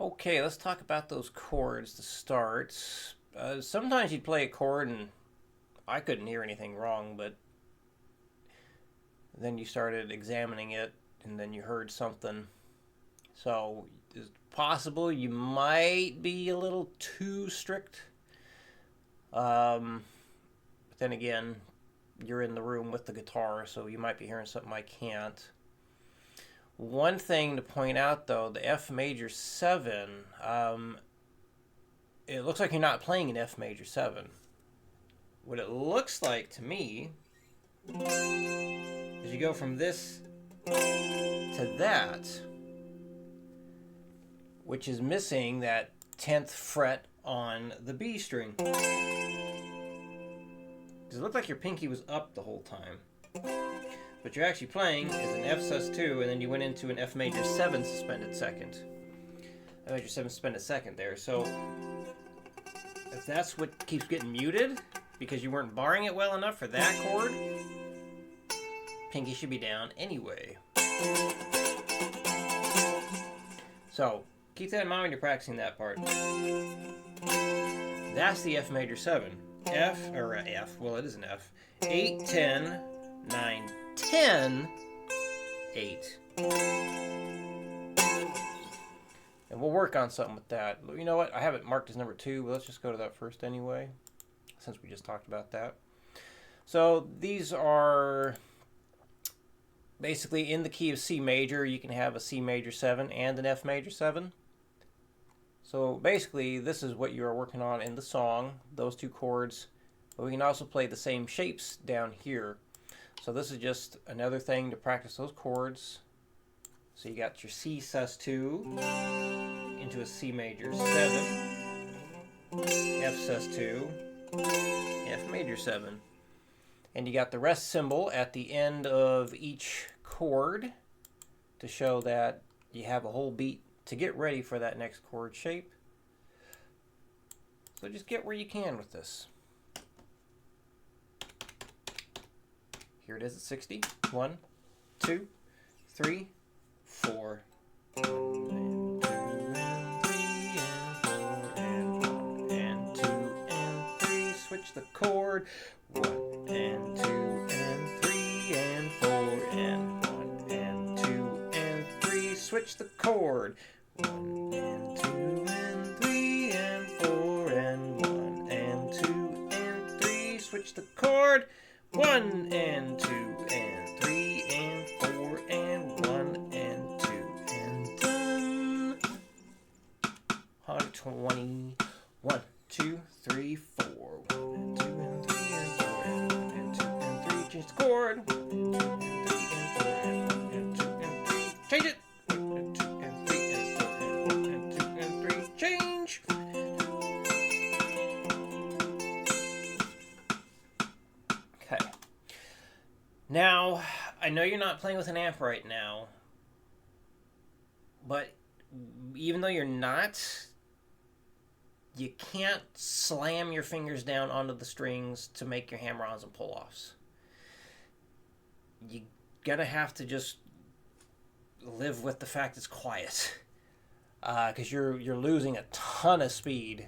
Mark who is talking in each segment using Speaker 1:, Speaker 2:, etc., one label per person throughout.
Speaker 1: Okay, let's talk about those chords to start. Sometimes you'd play a chord and I couldn't hear anything wrong, but then you started examining it and then you heard something. So it's possible you might be a little too strict. But then again, you're in the room with the guitar, so you might be hearing something I can't. One thing to point out though, the F major 7, it looks like you're not playing an F major 7. What it looks like to me is you go from this to that, which is missing that 10th fret on the B string. Because it looked like your pinky was up the whole time. What you're actually playing is an F sus2, and then you went into an F major 7 suspended second. F major 7 suspended second there. So if that's what keeps getting muted, because you weren't barring it well enough for that chord, pinky should be down anyway. So keep that in mind when you're practicing that part. That's the F major 7. F, well it is an F. 8, 10, 9, 10, 8. And we'll work on something with that. You know what? I have it marked as number 2, but let's just go to that first anyway, since we just talked about that. So these are basically in the key of C major. You can have a C major 7 and an F major 7. So basically, this is what you are working on in the song, those two chords. But we can also play the same shapes down here. So this is just another thing to practice those chords. So you got your C sus2 into a C major 7, F sus2, F major 7. And you got the rest symbol at the end of each chord to show that you have a whole beat to get ready for that next chord shape. So just get where you can with this. Here it is at 60. 1, 2, 3, 4. 1 and 2 and 3 and 4 and 1 and 2 and 3. Switch the chord. 1 and 2 and 3 and 4 and 1 and 2 and 3. Switch the chord. 1 and 2 and 3 and 4 and 1 and 2 and 3. Switch the chord. 1 and 2 and 3 and 4 and 1 and 2 and done. 120. 1, 2, 3, 4. 1 and 2 and 3 and 4 and 1 and 2 and 3. Change the chord. 1 and 2 and 3 and 4 and 1 and 2 and 3. Change it. 1 and 2 and 3 and 4 and 1 and 2 and 3. Change. Okay. Now, I know you're not playing with an amp right now, but even though you're not, you can't slam your fingers down onto the strings to make your hammer-ons and pull-offs. You're gonna have to just live with the fact it's quiet, because you're losing a ton of speed,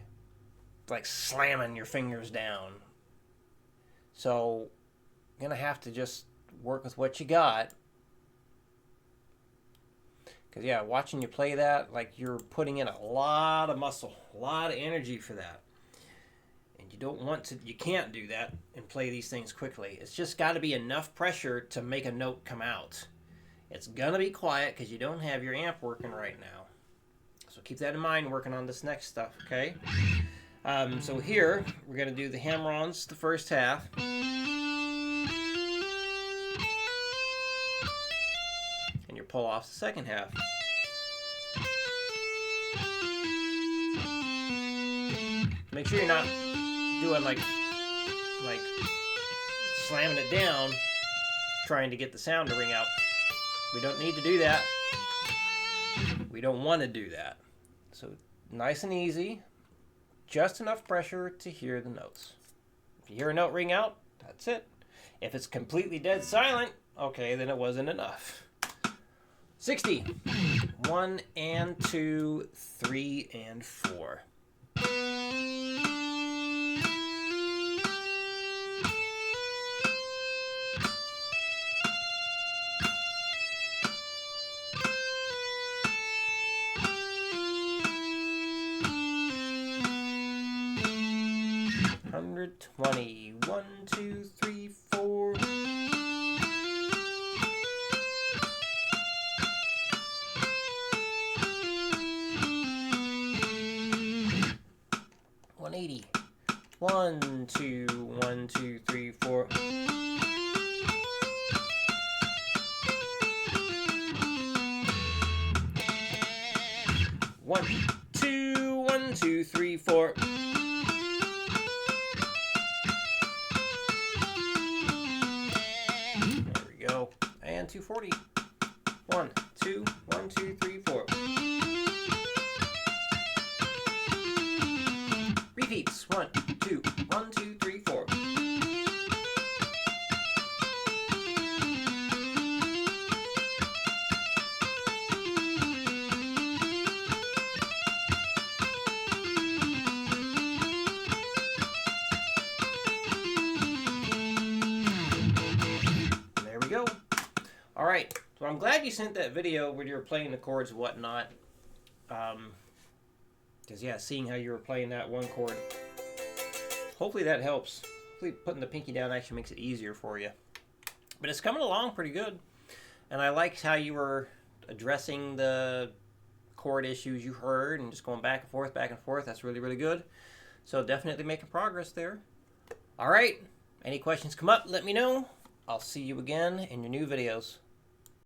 Speaker 1: like slamming your fingers down. So you're gonna have to just work with what you got. Because yeah, watching you play that, like you're putting in a lot of muscle, a lot of energy for that. And you don't want to, you can't do that and play these things quickly. It's just got to be enough pressure to make a note come out. It's going to be quiet because you don't have your amp working right now. So keep that in mind working on this next stuff, okay? So here, we're going to do the hammer-ons the first half. And your pull-offs the second half. Make sure you're not doing like slamming it down, trying to get the sound to ring out. We don't need to do that. We don't want to do that. So nice and easy, just enough pressure to hear the notes. If you hear a note ring out, that's it. If it's completely dead silent, okay, then it wasn't enough. 60. 1 and 2, 3 and 4. $120. 1, 2, 3, 4. $180. 1, 2, 1, 2, 3, 4. One, two, 1, 2, 3, 4. There we go. And 240. 1, 2, 1, 2, 3, 4. Repeats. 1, 2, 1, 2, 3, 4. There we go. All right. So I'm glad you sent that video when you were playing the chords and whatnot. Because, yeah, seeing how you were playing that one chord, hopefully that helps. Hopefully putting the pinky down actually makes it easier for you. But it's coming along pretty good. And I liked how you were addressing the chord issues you heard and just going back and forth, back and forth. That's really, really good. So definitely making progress there. All right. Any questions come up, let me know. I'll see you again in your new videos.